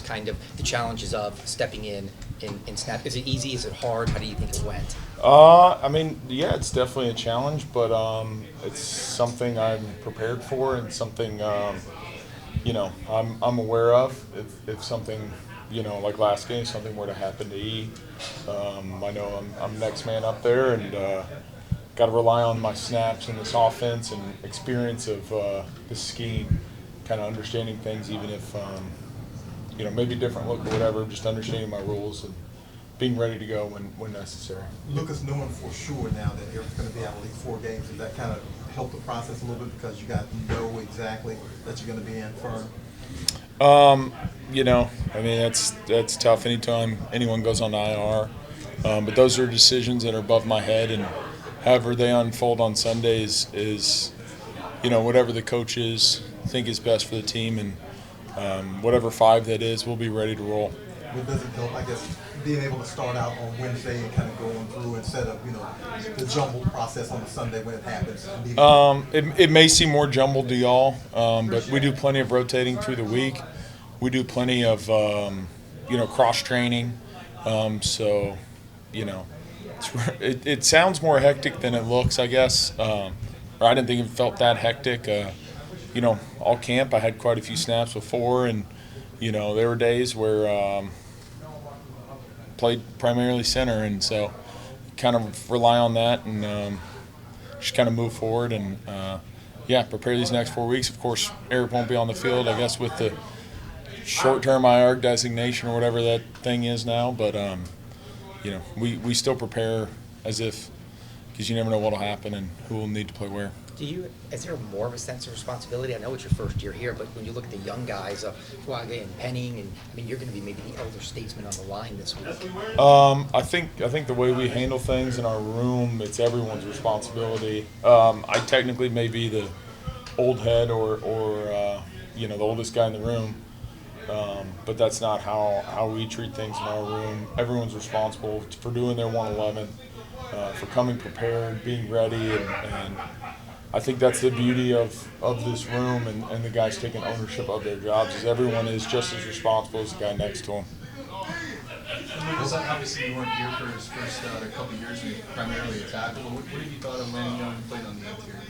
just kind of the challenges of stepping in snap? Is it easy? Is it hard? How do you think it went? I mean, yeah, it's definitely a challenge, but it's something I'm prepared for and something I'm aware of. If something like last game, something were to happen to E, I know I'm next man up there, and got to rely on my snaps in this offense and experience of the scheme, kind of understanding things, even if maybe different look or whatever, just understanding my rules and being ready to go when necessary. Lucas, knowing for sure now that Eric's going to be out of the league 4 games, does that kind of help the process a little bit because you got to know exactly that you're going to be in firm? I mean, that's tough anytime anyone goes on IR. But those are decisions that are above my head, and however they unfold on Sundays is whatever the coaches think is best for the team, and whatever 5 that is, we'll be ready to roll. What does it help, I guess, being able to start out on Wednesday and kind of going through instead of, the jumbled process on the Sunday when it happens? It may seem more jumbled to y'all, but we do plenty of rotating through the week. We do plenty of, cross-training. So, it sounds more hectic than it looks, I guess. Or I didn't think it felt that hectic. All camp, I had quite a few snaps before, and, there were days where played primarily center, and so kind of rely on that and just kind of move forward and, prepare these next 4 weeks. Of course, Eric won't be on the field, I guess, with the short-term IR designation or whatever that thing is now, but, we still prepare as if, because you never know what will happen and who will need to play where. Is there more of a sense of responsibility? I know it's your first year here, but when you look at the young guys, Flage and Penning, and I mean, you're going to be maybe the elder statesman on the line this week. I think the way we handle things in our room, it's everyone's responsibility. I technically may be the old head or the oldest guy in the room, but that's not how we treat things in our room. Everyone's responsible for doing their 111, for coming prepared, being ready, and I think that's the beauty of this room and the guys taking ownership of their jobs, is everyone is just as responsible as the guy next to them. Well, obviously you weren't here for his first couple of years, and primarily a tackle. What have you thought of Landon Donovan played on the interior?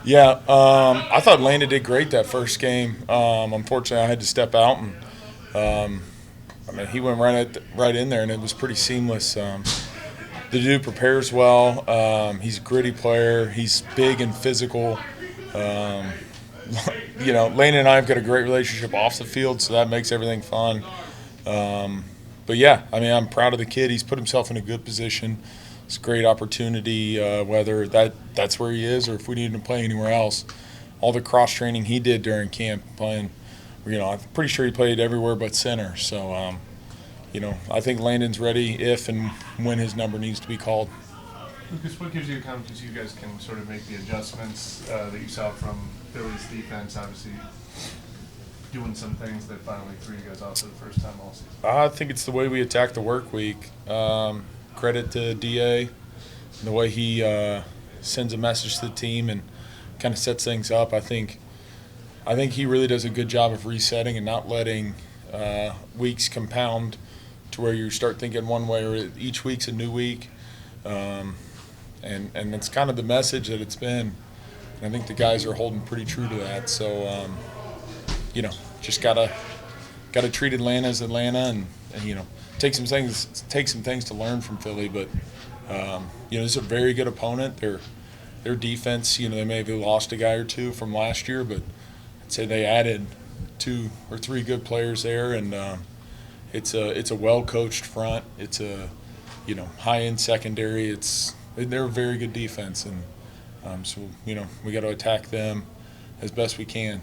Yeah, I thought Landon did great that first game. Unfortunately, I had to step out, and he went right in there, and it was pretty seamless. The dude prepares well. He's a gritty player. He's big and physical. Landon and I have got a great relationship off the field, so that makes everything fun. But yeah, I'm proud of the kid. He's put himself in a good position. It's a great opportunity, whether that's where he is or if we need him to play anywhere else. All the cross training he did during camp, playing, I'm pretty sure he played everywhere but center. So. I think Landon's ready if and when his number needs to be called. Lucas, what gives you confidence you guys can sort of make the adjustments that you saw from Philly's defense, obviously doing some things that finally threw you guys off for the first time all season? I think it's the way we attack the work week. Credit to DA, the way he sends a message to the team and kind of sets things up. I think he really does a good job of resetting and not letting weeks compound to where you start thinking one way, or each week's a new week, and it's kind of the message that it's been. And I think the guys are holding pretty true to that. So, just gotta treat Atlanta as Atlanta, and take some things to learn from Philly. But this is a very good opponent. Their defense, they may have lost a guy or two from last year, but I'd say they added 2 or 3 good players there, and it's a well-coached front. It's a high-end secondary. They're a very good defense, and so we got to attack them as best we can.